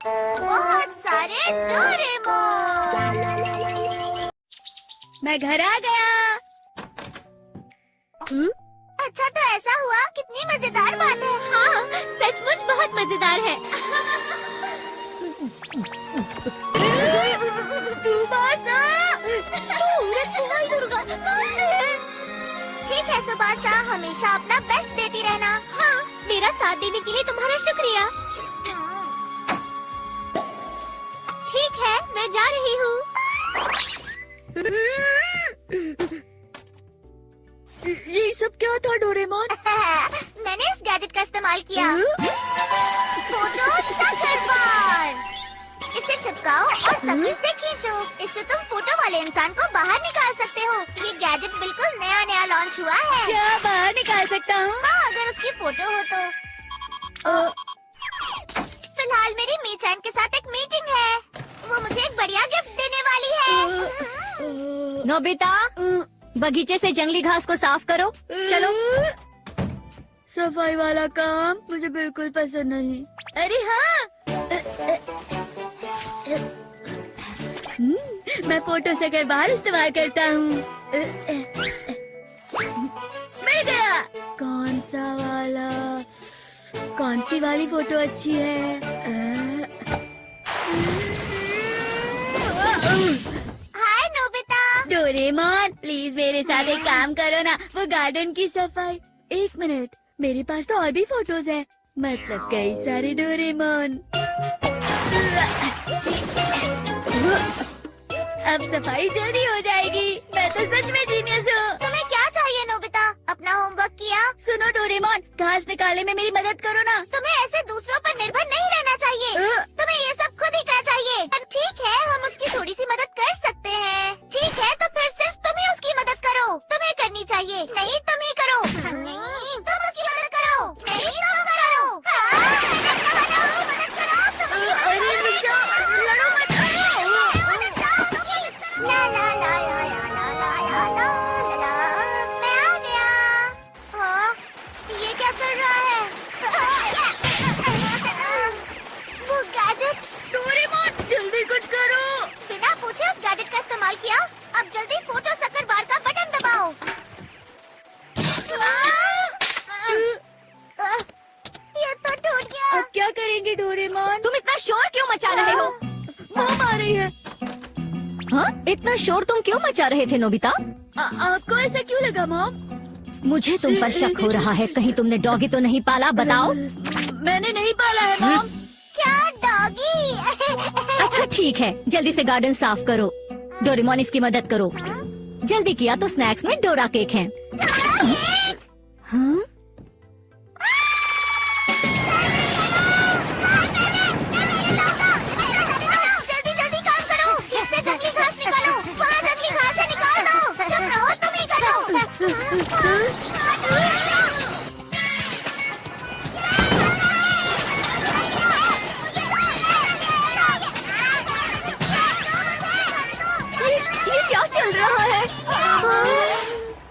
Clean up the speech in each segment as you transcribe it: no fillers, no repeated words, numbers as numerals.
बहुत सारे डोरेमोन। मैं घर आ गया। अच्छा तो ऐसा हुआ, कितनी मजेदार बात है। हाँ, सचमुच बहुत मजेदार है। ठीक है सुबासा, हमेशा अपना बेस्ट देती रहना। हाँ, मेरा साथ देने के लिए तुम्हारा शुक्रिया। ठीक है, मैं जा रही हूँ। ये सब क्या था डोरेमोन? मैंने इस गैजेट का इस्तेमाल किया। फोटो सकर बार। इसे चिपकाओ और सफर से खींचो। इससे तुम फोटो वाले इंसान को बाहर निकाल सकते हो। ये गैजेट बिल्कुल नया लॉन्च हुआ है। क्या बाहर निकाल सकता हूँ? हाँ, अगर उसकी फोटो हो तो। फिलहाल मेरी मीचैन के साथ एक मीटिंग है। वो मुझे एक बढ़िया गिफ्ट देने वाली है। नोबिता, बगीचे से जंगली घास को साफ करो। चलो। सफाई वाला काम मुझे बिल्कुल पसंद नहीं। अरे हाँ, मैं फोटो से कर बाहर इस्तेमाल करता हूँ। मिल गया। कौन सा वाला? कौन सी वाली फोटो अच्छी है? हाय नोबिता। डोरेमोन, प्लीज मेरे साथ एक काम करो ना, वो गार्डन की सफाई। एक मिनट, मेरे पास तो और भी फोटोज हैं, मतलब कई सारे डोरेमोन। अब सफाई जल्दी हो जाएगी। मैं तो सच में जीनियस हूँ। तुम्हें क्या चाहिए नोबिता? अपना होमवर्क किया? सुनो डोरेमोन, घास निकालने में मेरी मदद करो ना। तुम्हें ऐसे दूसरों पर निर्भर नहीं रहना चाहिए। तुम्हें ये सब खुद ही करना चाहिए। पर ठीक है, हम उसकी थोड़ी सी मदद कर सकते हैं। ठीक है, तो फिर सिर्फ तुम ही उसकी मदद करो। तुम्हें करनी चाहिए। नहीं, तुम ही करो। नहीं, तुम उसकी मदद करो। नहीं, तुम करो। मदद करो। तुम ही अरे रुक जाओ, लड़ो मत। ला ला ला ला ला ला ला ला ला। मैं आ गया। हाँ, ये क्या चल रहा है? वो गैजेट। डोरेमोन, जल्दी कुछ करो। बिना पूछे उस गैजेट का इस्तेमाल किया। अब जल्दी फोटो सकर बार का बटन दबाओ। ये तो टूट गया। अब क्या करेंगे डोरेमोन? तुम इतना शोर क्यों मचा रहे हो? मॉम आ रही है। हाँ, इतना शोर तुम क्यों मचा रहे थे नोबिता? आपको ऐसा क्यों लगा मॉम? मुझे तुम पर शक हो रहा है। कहीं तुमने डॉगी तो नहीं पाला? बताओ। मैंने नहीं पाला है मॉम। क्या डॉगी? अच्छा ठीक है, जल्दी से गार्डन साफ करो। डोरेमोन, इसकी मदद करो। जल्दी किया तो स्नैक्स में डोरा केक है। हाँ? जल्दी जल्दी काम करो। इससे जंगली घास निकालो। वहाँ जंगली घास है, निकाल दो। चुप रहो, तुम ही करो। ये क्या चल रहा है?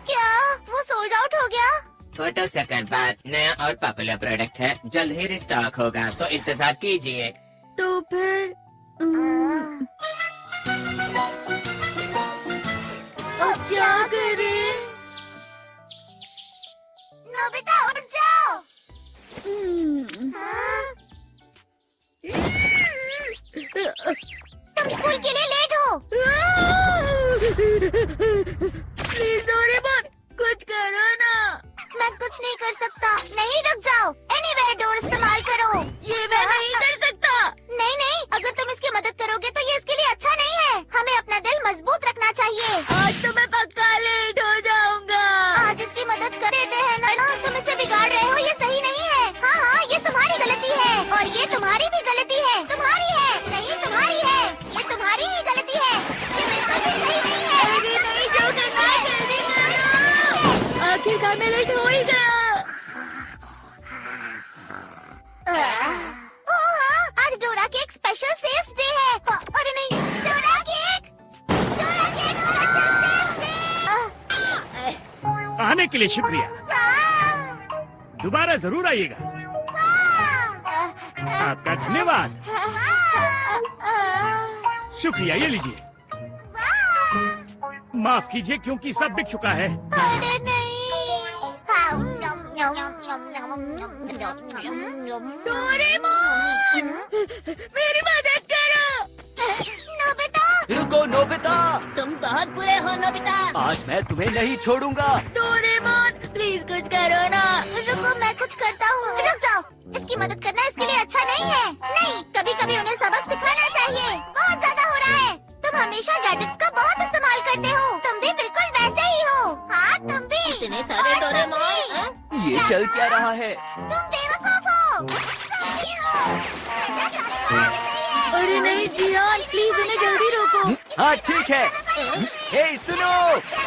क्या वो सोल्ड आउट हो गया? फोटो सकर बार नया और पॉपुलर प्रोडक्ट है, जल्द ही रिस्टॉक होगा, तो इंतजार कीजिए। तो फिर अब क्या करें? नोबिता उठ जाओ। हाँ? तुम स्कूल के लिए लेट हो। प्लीज डोरेमोन, कुछ करो ना। मैं कुछ नहीं कर सकता। नहीं, रुक जाओ। एनीवेयर डोर इस्तेमाल करो। ये मैं नहीं कर सकता। नहीं नहीं, अगर तुम इसकी मदद करोगे तो ये इसके लिए अच्छा नहीं है। हमें अपना दिल मजबूत रखना चाहिए। आज तो मैं पक्का लेट हो जाऊंगा। आज इसकी मदद कर देते हैं ना। तुम इसे बिगाड़ रहे हो, ये सही नहीं है। हाँ हाँ, ये तुम्हारी गलती है और ये तुम्हारी भी गलती है। तुम्हारी है नहीं, तुम्हारी है। ये तुम्हारी ही गलती है। ये बिल्कुल भी सही नहीं है। अरे नहीं, जो करना है जल्दी करो। आखिरकार मैं लेट हो ही गया। ओह हाँ, आज Dora cake special cells day है। अरे नहीं, Dora cake special cells day. आने के लिए शुक्रिया। दोबारा जरूर आइएगा। आपका धन्यवाद। शुक्रिया, ये लीजिए। माफ कीजिए क्योंकि सब बिक चुका है। अरे नहीं। डोरेमोन, मेरी मदद करो। नोबिता, रुको नोबिता, तुम बहुत बुरे हो नोबिता। आज मैं तुम्हें नहीं छोड़ूंगा। डोरेमोन प्लीज कुछ करो ना। रुको, मैं कुछ करता हूँ। रुक जाओ, इसकी मदद करना इसके लिए अच्छा नहीं है। नहीं, कभी कभी उन्हें सबक सिखाना चाहिए। बहुत ज्यादा हो रहा है। तुम हमेशा गैजेट्स का बहुत इस्तेमाल करते हो। तुम भी बिल्कुल वैसे ही हो। हाँ, तुम भी। इतने सारे डोरेमोन। ये चल क्या रहा है? तुम बेवकूफ हो। कहीं हो। अरे नहीं जियान, प्लीज उन्हें जल्दी रोको। हाँ ठीक है। हे सुनो,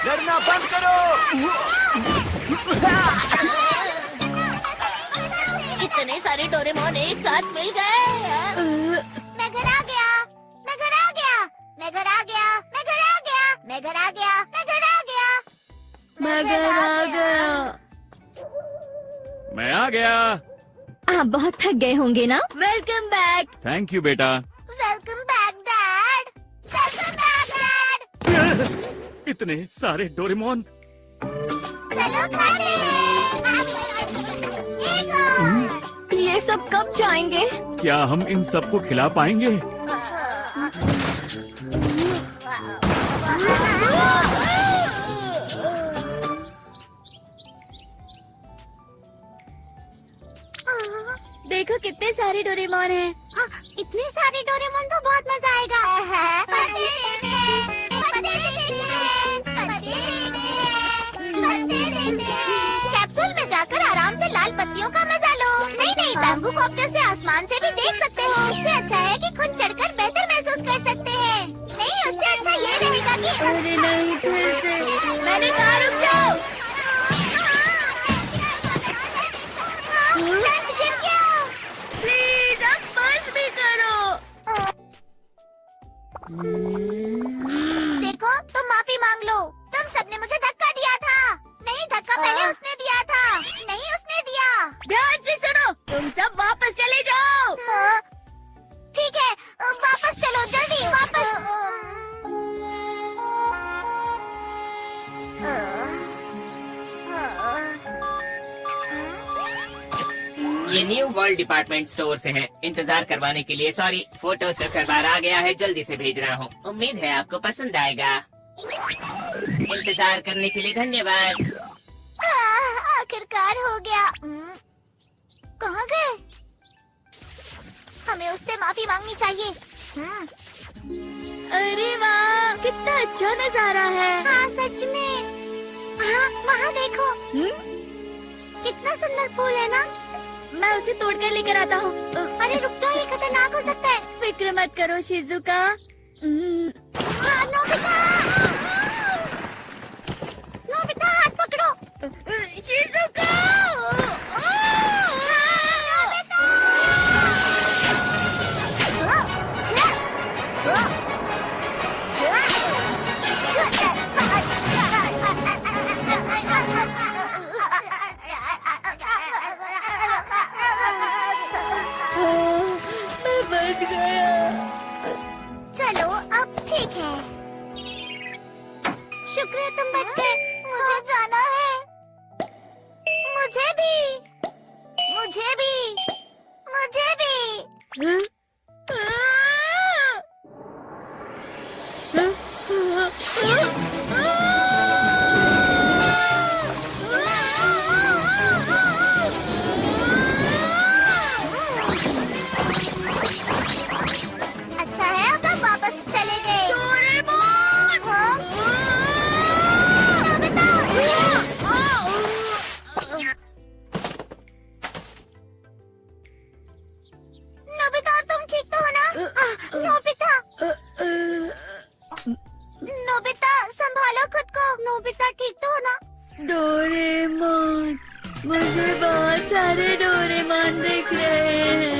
डरना बंद करो। इतने सारे डोरेमोन एक साथ मिल गए। मैं घर आ गया, मैं घर आ गया, मैं घर आ गया, मैं घर आ गया, मैं घर आ गया, मैं घर आ गया, मगर आ गया। मैं आ गया। आप बहुत थक गए होंगे ना? Welcome back. थैंक यू बेटा। Welcome back dad. Welcome back dad. इतने सारे डोरेमोन। चलो खाते हैं। एक और। ये सब कब जाएंगे? क्या हम इन सबको खिला पाएंगे? देखो कितने सारे डोरेमोन हैं। इतने सारे डोरेमोन तो बहुत मजा आएगा। कैप्सूल में जाकर आराम से लाल पत्तियों का मजा लो। नहीं नहीं, बैम्बू कॉप्टर से आसमान से भी देख सकते हो। इससे अच्छा है कि खुद चढ़कर बेहतर महसूस कर सकते हैं। नहीं, उससे अच्छा ये रहेगा कि अरे नहीं, फिर से मैंने कहा रुक जाओ। लंच गिर गया। प्लीज अब बस भी करो। देखो, तुम माफी मांग लो। तुम सबने मुझे धक्का दिया था। नहीं, धक्का पहले उसने दिया था। नहीं, उसने दिया। ध्यान से सुनो, तुम सब वापस चले जाओ। ठीक है, वापस चलो, जल्दी वापस। ये न्यू वर्ल्ड डिपार्टमेंट स्टोर से है। इंतजार करवाने के लिए सॉरी। फोटो से हर बार आ गया है, जल्दी से भेज रहा हूँ। उम्मीद है आपको पसंद आएगा। इंतजार करने के लिए धन्यवाद। आखिरकार हो गया। कहाँ गए? हमें उससे माफी मांगनी चाहिए। अरे वाह, कितना अच्छा नजारा है। हाँ सच में। हाँ, वहाँ देखो। कितना सुंदर फूल है ना। मैं उसे तोड़कर लेकर आता हूँ। अरे रुक जाओ, ये खतरनाक हो सकता है। फिक्र मत करो शिजुका। नोबिता, नोबिता हाथ पकड़ो। शिजुका। मैं बच गया। चलो अब ठीक है। शुक्र है तुम बच गए। मुझे जाना है। मुझे भी, मुझे भी, मुझे भी। अच्छा है अब आप वापस चले गए। डोरेमोन! हाँ? नोबिता! नोबिता, तुम ठीक तो हो ना? नोबिता, नोबिता संभालो खुद को। नोबिता ठीक तो हो ना? डोरेमोन, मुझे बहुत सारे डोरेमोन दिख रहे हैं।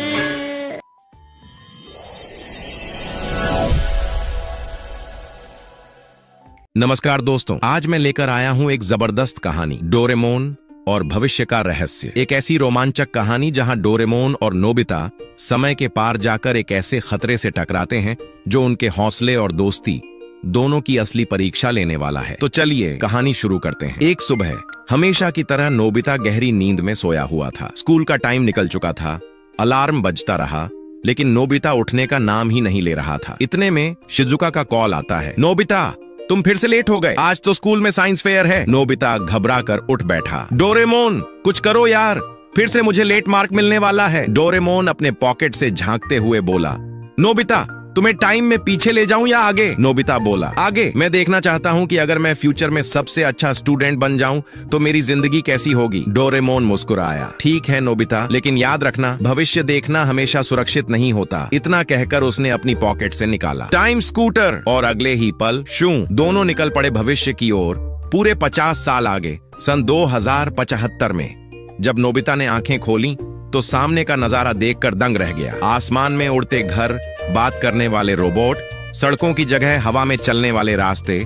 नमस्कार दोस्तों, आज मैं लेकर आया हूँ एक जबरदस्त कहानी, डोरेमोन और भविष्य का रहस्य। एक ऐसी रोमांचक कहानी जहां डोरेमोन और नोबिता समय के पार जाकर एक ऐसे खतरे से टकराते हैं जो उनके हौसले और दोस्ती दोनों की असली परीक्षा लेने वाला है। तो चलिए कहानी शुरू करते हैं। एक सुबह हमेशा की तरह नोबिता गहरी नींद में सोया हुआ था। स्कूल का टाइम निकल चुका था, अलार्म बजता रहा, लेकिन नोबिता उठने का नाम ही नहीं ले रहा था। इतने में शिजुका का कॉल आता है। नोबिता, तुम फिर से लेट हो गए, आज तो स्कूल में साइंस फेयर है। नोबिता घबराकर उठ बैठा। डोरेमोन, कुछ करो यार, फिर से मुझे लेट मार्क मिलने वाला है। डोरेमोन अपने पॉकेट से झांकते हुए बोला। नोबिता, तुम्हें टाइम में पीछे ले जाऊं या आगे? नोबिता बोला, आगे। मैं देखना चाहता हूं कि अगर मैं फ्यूचर में सबसे अच्छा स्टूडेंट बन जाऊं तो मेरी जिंदगी कैसी होगी। डोरेमोन मुस्कुराया। ठीक है नोबिता, लेकिन याद रखना, भविष्य देखना हमेशा सुरक्षित नहीं होता। इतना कहकर उसने अपनी पॉकेट से निकाला टाइम स्कूटर और अगले ही पल शू दोनों निकल पड़े भविष्य की ओर, पूरे 50 साल आगे, सन 2075 में। जब नोबिता ने आंखें खोली तो सामने का नजारा देखकर दंग रह गया। आसमान में उड़ते घर, बात करने वाले रोबोट, सड़कों की जगह हवा में चलने वाले रास्ते,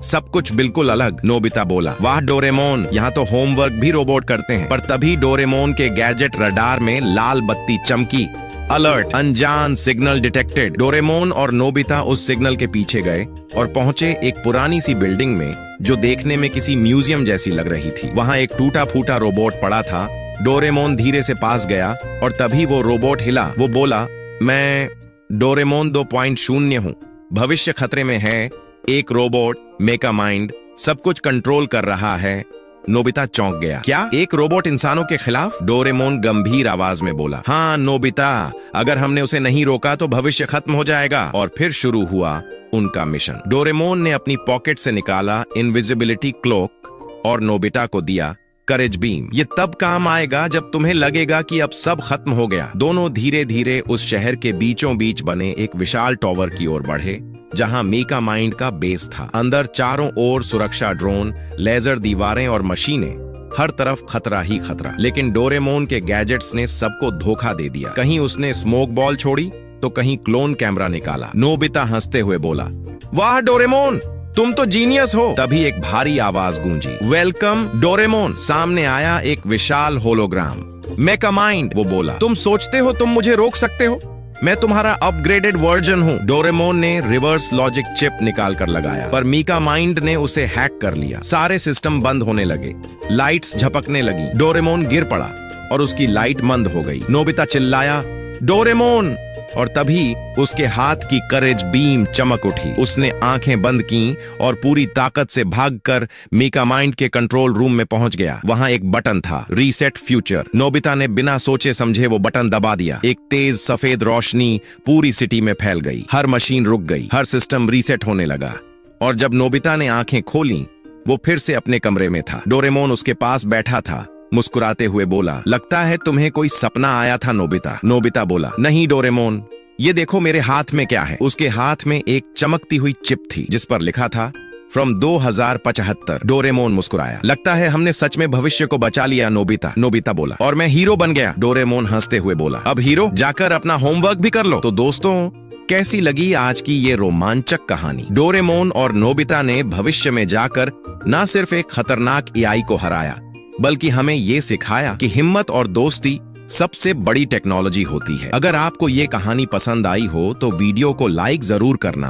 सब कुछ बिल्कुल अलग। नोबिता बोला, वाह डोरेमोन, यहाँ तो होमवर्क भी रोबोट करते हैं। पर तभी डोरेमोन के गैजेट रडार में लाल बत्ती चमकी। अलर्ट, अनजान सिग्नल डिटेक्टेड। डोरेमोन और नोबिता उस सिग्नल के पीछे गए और पहुंचे एक पुरानी सी बिल्डिंग में जो देखने में किसी म्यूजियम जैसी लग रही थी। वहां एक टूटा फूटा रोबोट पड़ा था। डोरेमोन धीरे से पास गया और तभी वो रोबोट हिला। वो बोला, मैं डोरेमोन 2.0 हूँ, भविष्य खतरे में है, एक रोबोट मेक अ माइंड सब कुछ कंट्रोल कर रहा है। नोबिता चौंक गया। क्या, एक रोबोट इंसानों के खिलाफ? डोरेमोन गंभीर आवाज में बोला। हाँ नोबिता, अगर हमने उसे नहीं रोका तो भविष्य खत्म हो जाएगा। और फिर शुरू हुआ उनका मिशन। डोरेमोन ने अपनी पॉकेट से निकाला इनविजिबिलिटी क्लोक और नोबिता को दिया करेज बीम। ये तब काम आएगा जब तुम्हें लगेगा कि अब सब खत्म हो गया। दोनों धीरे धीरे उस शहर के बीचों बीच बने एक विशाल टॉवर की ओर बढ़े जहां मेका माइंड का बेस था। अंदर चारों ओर सुरक्षा ड्रोन, लेजर दीवारें और मशीनें, हर तरफ खतरा ही खतरा। लेकिन डोरेमोन के गैजेट्स ने सबको धोखा दे दिया। कहीं उसने स्मोक बॉल छोड़ी तो कहीं क्लोन कैमरा निकाला। नोबिता हंसते हुए बोला, वाह डोरेमोन, तुम तो जीनियस हो। तभी एक भारी आवाज गूंजी, वेलकम डोरेमोन। सामने आया एक विशाल होलोग्राम। मेक अ माइंड, वो बोला, तुम सोचते हो तुम मुझे रोक सकते हो? मैं तुम्हारा अपग्रेडेड वर्जन हूँ। डोरेमोन ने रिवर्स लॉजिक चिप निकाल कर लगाया, पर मीका माइंड ने उसे हैक कर लिया। सारे सिस्टम बंद होने लगे, लाइट्स झपकने लगी। डोरेमोन गिर पड़ा और उसकी लाइट मंद हो गई। नोबिता चिल्लाया, डोरेमोन, और तभी उसके हाथ की करेज बीम चमक उठी। उसने आंखें बंद की और पूरी ताकत से भागकर मीका माइंड के कंट्रोल रूम में पहुंच गया। वहां एक बटन था, रीसेट फ्यूचर। नोबिता ने बिना सोचे समझे वो बटन दबा दिया। एक तेज सफेद रोशनी पूरी सिटी में फैल गई। हर मशीन रुक गई, हर सिस्टम रीसेट होने लगा। और जब नोबिता ने आंखें खोली, वो फिर से अपने कमरे में था। डोरेमोन उसके पास बैठा था, मुस्कुराते हुए बोला, लगता है तुम्हें कोई सपना आया था नोबिता। नोबिता बोला, नहीं डोरेमोन, ये देखो मेरे हाथ में क्या है। उसके हाथ में एक चमकती हुई चिप थी जिस पर लिखा था फ्रॉम 2075। डोरेमोन मुस्कुराया, लगता है हमने सच में भविष्य को बचा लिया नोबिता। नोबिता बोला, और मैं हीरो बन गया। डोरेमोन हंसते हुए बोला, अब हीरो, जाकर अपना होमवर्क भी कर लो। तो दोस्तों, कैसी लगी आज की ये रोमांचक कहानी? डोरेमोन और नोबिता ने भविष्य में जाकर न सिर्फ एक खतरनाक एआई को हराया, बल्कि हमें ये सिखाया कि हिम्मत और दोस्ती सबसे बड़ी टेक्नोलॉजी होती है। अगर आपको ये कहानी पसंद आई हो तो वीडियो को लाइक जरूर करना,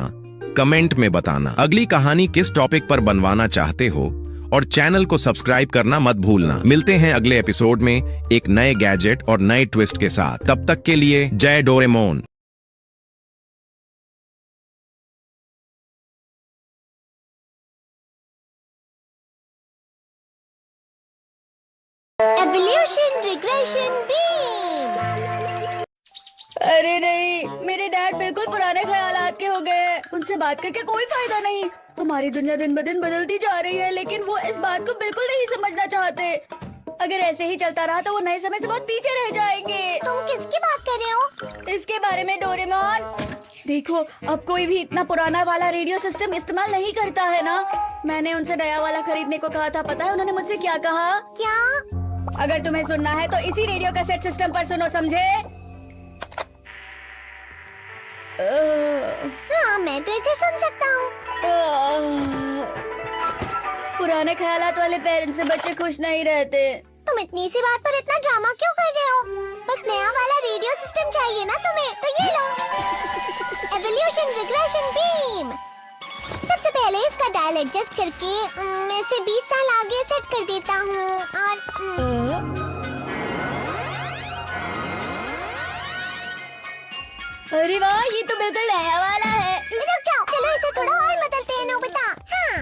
कमेंट में बताना अगली कहानी किस टॉपिक पर बनवाना चाहते हो, और चैनल को सब्सक्राइब करना मत भूलना। मिलते हैं अगले एपिसोड में एक नए गैजेट और नए ट्विस्ट के साथ। तब तक के लिए जय डोरेमोन। Evolution regression beam. अरे नहीं, मेरे डैड बिल्कुल पुराने ख्यालात के हो गए हैं। उनसे बात करके कोई फायदा नहीं। हमारी दुनिया दिन ब दिन बदलती जा रही है, लेकिन वो इस बात को बिल्कुल नहीं समझना चाहते। अगर ऐसे ही चलता रहा तो वो नए समय से बहुत पीछे रह जाएंगे। तुम किसकी बात कर रहे हो? इसके बारे में डोरेमोन। देखो, अब कोई भी इतना पुराना वाला रेडियो सिस्टम इस्तेमाल नहीं करता है ना। मैंने उनसे नया वाला खरीदने को कहा था। पता है उन्होंने मुझसे क्या कहा? क्या? अगर तुम्हें सुनना है तो इसी रेडियो कैसेट सिस्टम पर सुनो, समझे? हाँ, मैं तो इसे सुन सकता हूँ। पुराने ख्यालात वाले पेरेंट्स से बच्चे खुश नहीं रहते। तुम इतनी सी बात पर इतना ड्रामा क्यों कर रहे हो? बस नया वाला रेडियो सिस्टम चाहिए ना तुम्हें, तो ये लो। Evolution regression beam. सबसे पहले इसका डायल एडजस्ट करके मैं इसे 20 साल आगे सेट कर देता हूँ और अरे वाह, ये तो बिल्कुल नया वाला है। रुक जाओ, चलो इसे थोड़ा और बदलते हैं नोबिता। हाँ,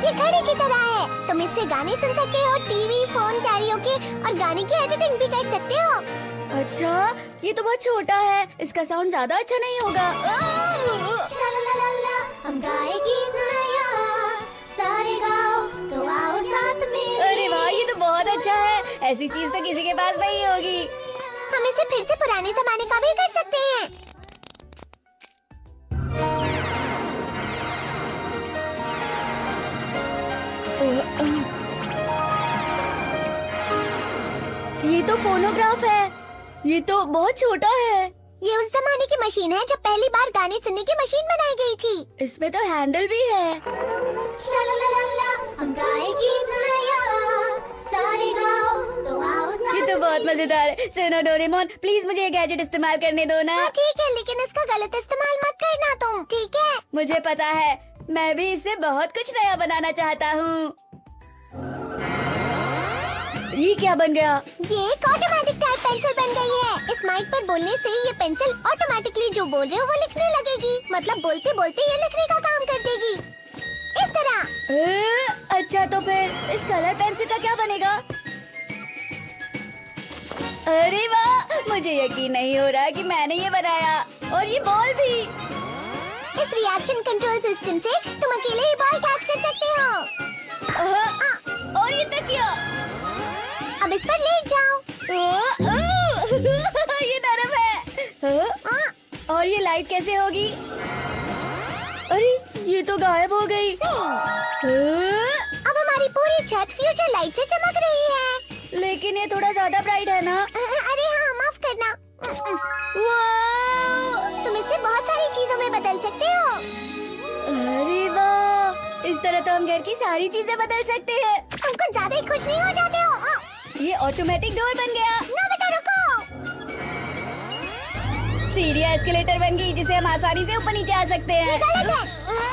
ये घड़ी की तरह है। तुम इससे गाने सुन सकते हो, टीवी, फोन, कैरियोके और गाने की एडिटिंग भी कर सकते हो। अच्छा, ये तो बहुत छोटा है, इसका साउंड ज्यादा अच्छा नहीं होगा। हम गाए गीत नया, सारे गाओ तो आओ साथ में। अरे वाह, ये तो बहुत अच्छा है। ऐसी चीज तो किसी के पास नहीं होगी। हम इसे फिर से पुराने जमाने का भी कर सकते हैं। ये तो फोनोग्राफ है। ये तो बहुत छोटा है। ये उस जमाने की मशीन है जब पहली बार गाने सुनने की मशीन बनाई गई थी। इसमें तो हैंडल भी है। हम गाए गीत नया, सारे गाओ तो आओ साथ ये तो बहुत मजेदार है। सुनो डोरेमोन, प्लीज मुझे ये गैजेट इस्तेमाल करने दो ना। हाँ, ठीक है, लेकिन इसका गलत इस्तेमाल मत करना तुम, ठीक है? मुझे पता है, मैं भी इससे बहुत कुछ नया बनाना चाहता हूँ। ये क्या बन गया? ये एक ऑटोमेटिक टाइप पेंसिल बन गई है। इस माइक पर बोलने से ये पेंसिल ऑटोमेटिकली जो बोल रहे हो वो लिखने लगेगी। मतलब बोलते बोलते ये लिखने का काम कर देगी, इस तरह। अच्छा, तो फिर इस कलर पेंसिल का क्या बनेगा? अरे वाह, मुझे यकीन नहीं हो रहा कि मैंने ये बनाया। और ये बॉल भी। इस रिएक्शन कंट्रोल सिस्टम से तुम अकेले ही बॉल कैच कर सकते हो। और ये तकिया। अब इस पर लेट जाओ। ये नरम है। और ये लाइट कैसे होगी? अरे, ये तो गायब हो गई। अब हमारी पूरी छत फ्यूचर लाइट से चमक रही है। लेकिन ये थोड़ा ज्यादा ब्राइट है ना? अरे हाँ, माफ करना। वाह! तुम इससे बहुत सारी चीजों में बदल सकते हो। अरे वाह! इस तरह तो हम घर की सारी चीजें बदल सकते हैं। तुम कुछ ज्यादा ही खुश नहीं हो जाते हो? ये ऑटोमेटिक डोर बन गया। नोबिता रुको। सीढ़ी एस्केलेटर बन गई जिसे हम आसानी से ऊपर नीचे आ सकते ये हैं। गलत है।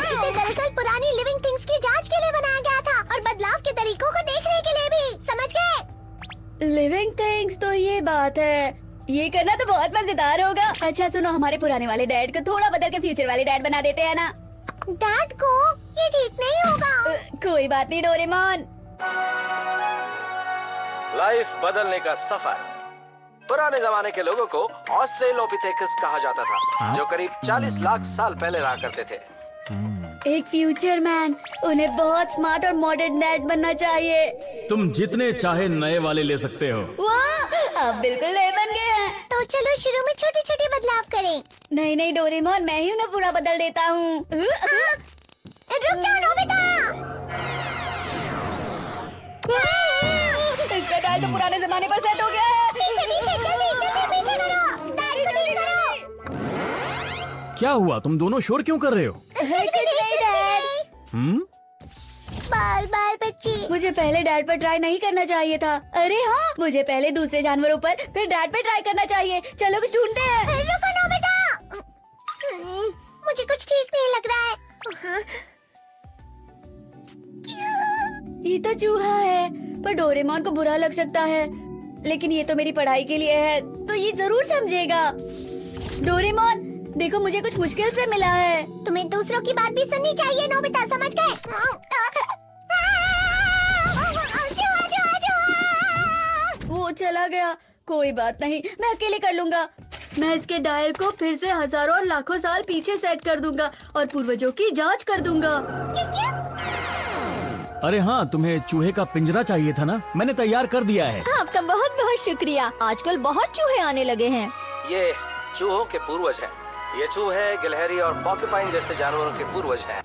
इसे दरअसल पुरानी लिविंग थिंग्स की जांच के लिए बनाया गया था और बदलाव के तरीकों को देखने के लिए भी, समझ गए? लिविंग थिंग्स, तो ये बात है। ये करना तो बहुत मजेदार होगा। अच्छा सुनो, हमारे पुराने वाले डैड को थोड़ा बदल के फ्यूचर वाले डैड बना देते हैं ना। डैड को? ये ठीक नहीं होगा। कोई बात नहीं डोरेमोन। लाइफ बदलने का सफर। पुराने जमाने के लोगों को ऑस्ट्रेलोपिथेकस कहा जाता था, जो करीब 40 लाख साल पहले रहा करते थे। एक फ्यूचर मैन, उन्हें बहुत स्मार्ट और मॉडर्न डैड बनना चाहिए। तुम जितने चाहे नए वाले ले सकते हो। वाह, अब बिल्कुल नए बन गए हैं। तो चलो शुरू में छोटे छोटे बदलाव करें। नहीं नहीं डोरेमोन, मैं ही उन्हें पूरा बदल देता हूँ। रुक जाओ नोबिता। इसका डाल तो पुराने जमाने पर सेट हो गया है। पीछे पीछे, जल्दी जल्दी पीछे करो। डैड को लीड करो। क्या हुआ, तुम दोनों शोर क्यों कर रहे हो? बाल बाल बच्ची। मुझे पहले डैड पर ट्राई नहीं करना चाहिए था। अरे हाँ, मुझे पहले दूसरे जानवरों पर फिर डैड पे ट्राई करना चाहिए। चलो कुछ ढूंढते हैं। रुको नोबिता, मुझे कुछ ठीक नहीं लग रहा है। ये तो चूहा है, पर डोरेमोन को बुरा लग सकता है। लेकिन ये तो मेरी पढ़ाई के लिए है, तो ये जरूर समझेगा। डोरेमोन, देखो मुझे कुछ मुश्किल से मिला है। तुम्हें दूसरों की बात भी सुननी चाहिए नोबिता, समझ गए? वो चला गया। कोई बात नहीं, मैं अकेले कर लूंगा। मैं इसके डायल को फिर से हजारों और लाखों साल पीछे सेट कर दूंगा और पूर्वजों की जांच कर दूंगा। अरे हाँ, तुम्हें चूहे का पिंजरा चाहिए था ना, मैंने तैयार कर दिया है। आपका बहुत बहुत शुक्रिया। आजकल बहुत चूहे आने लगे हैं। ये चूहों के पूर्वज हैं। ये चूहे, गिलहरी और पॉर्क्यूपाइन जैसे जानवरों के पूर्वज हैं।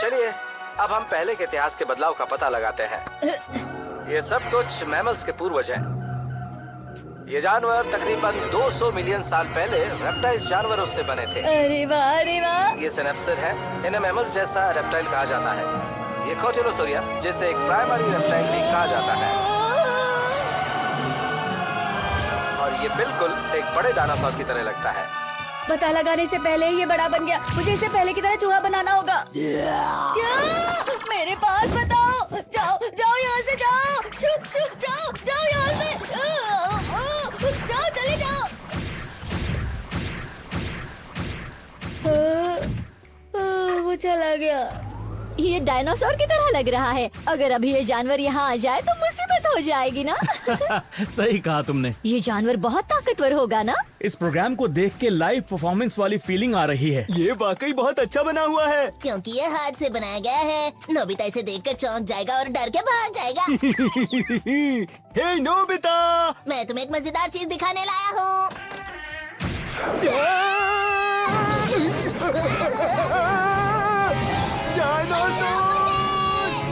चलिए अब हम पहले के इतिहास के बदलाव का पता लगाते हैं। ये सब कुछ मैमल्स के पूर्वज हैं। ये जानवर तकरीबन 200 मिलियन साल पहले रेप्टाइल्स जानवरों से बने थे। अरे वाह, अरे वाह। ये सिनेप्सिड है। इन्हें मैमल्स जैसा रेप्टाइल कहा जाता है। ये कोटिलोसोरिया, जिसे एक प्राइमरी रेप्टाइल भी कहा जाता है, और ये बिल्कुल एक बड़े डायनासोर की तरह लगता है। पता लगाने से पहले ये बड़ा बन गया। मुझे इसे पहले की तरह चूहा बनाना होगा। क्या? मेरे पास बताओ। जाओ जाओ यहाँ से, जाओ। शुभ शुभ, जाओ जाओ यहाँ से। जाओ, चले जाओ। वो चला गया। ये डायनासोर की तरह लग रहा है। अगर अभी ये जानवर यहाँ आ जाए तो मुसीबत हो जाएगी ना। सही कहा तुमने। ये जानवर बहुत ताकतवर होगा ना। इस प्रोग्राम को देख के लाइव परफॉर्मेंस वाली फीलिंग आ रही है। ये वाकई बहुत अच्छा बना हुआ है। क्योंकि ये हाथ से बनाया गया है। नोबिता इसे देखकर चौंक जाएगा और डर के भाग जाएगा। हे नोबिता, मैं तुम्हें एक मजेदार चीज दिखाने लाया हूँ।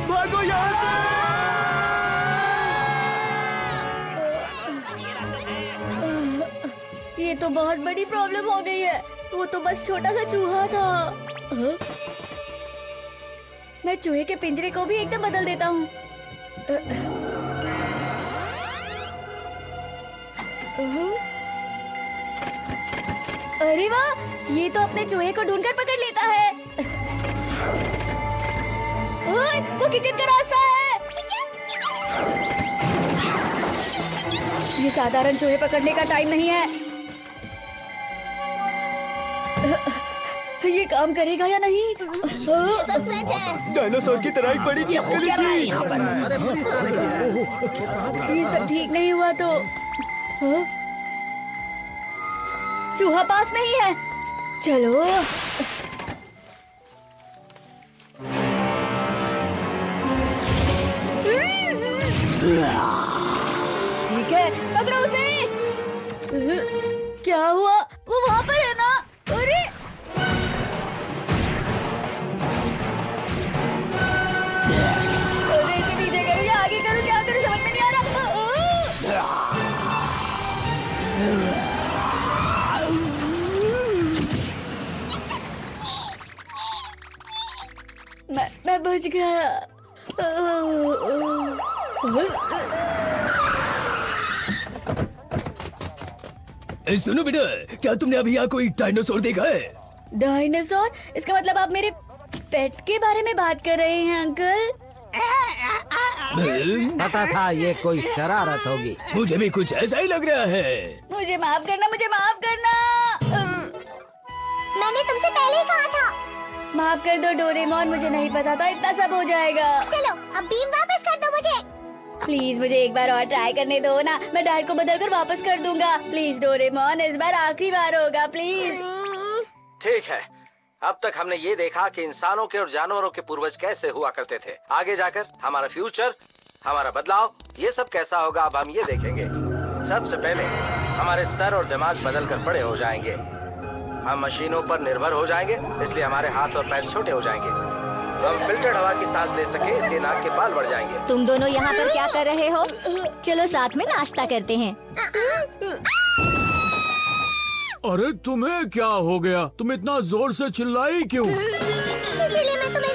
भागो यहाँ से। ये तो बहुत बड़ी प्रॉब्लम हो गई है। वो तो बस छोटा सा चूहा था। मैं चूहे के पिंजरे को भी एकदम बदल देता हूँ। अरे वाह, ये तो अपने चूहे को ढूंढकर पकड़ लेता है। ओए, वो किचन का रास्ता है। ये साधारण चूहे पकड़ने का टाइम नहीं है। ये काम करेगा या नहीं? डायनासोर की तरह एक बड़ी छिपकली थी। ये सब ठीक नहीं हुआ तो चूहा पास में ही है। चलो। ठीक है, पकड़ो उसे। क्या हुआ? वो वहाँ पर है ना? अरे इसे पीछे करूँ या आगे करूँ, क्या करूँ समझ में नहीं आ रहा। मैं बच गया। सुनो बेटा, क्या तुमने अभी यहाँ कोई डायनासोर देखा है? डायनासोर? इसका मतलब आप मेरे पेट के बारे में बात कर रहे हैं अंकल? पता था ये कोई शरारत होगी। मुझे भी कुछ ऐसा ही लग रहा है। मुझे माफ करना, मुझे माफ करना। मैंने तुमसे पहले ही कहा था। माफ कर दो डोरेमोन, मुझे नहीं पता था इतना सब हो जाएगा। चलो अब बीम वापस कर दो मुझे। प्लीज मुझे एक बार और ट्राई करने दो ना। मैं डैड को बदल कर वापस कर दूंगा। प्लीज डोरेमोन, इस बार आखिरी बार होगा, प्लीज। ठीक है, अब तक हमने ये देखा कि इंसानों के और जानवरों के पूर्वज कैसे हुआ करते थे। आगे जाकर हमारा फ्यूचर, हमारा बदलाव, ये सब कैसा होगा अब हम ये देखेंगे। सबसे पहले हमारे सर और दिमाग बदल कर बड़े हो जाएंगे। हम मशीनों पर निर्भर हो जाएंगे, इसलिए हमारे हाथ और पैर छोटे हो जाएंगे। हम फिल्टर्ड हवा की सांस ले सके, इसलिए नाक के बाल बढ़ जाएंगे। तुम दोनों यहाँ पर क्या कर रहे हो? चलो साथ में नाश्ता करते हैं। अरे तुम्हें क्या हो गया? तुम इतना जोर से चिल्लाई क्यों? इसलिए मैं तुम्हें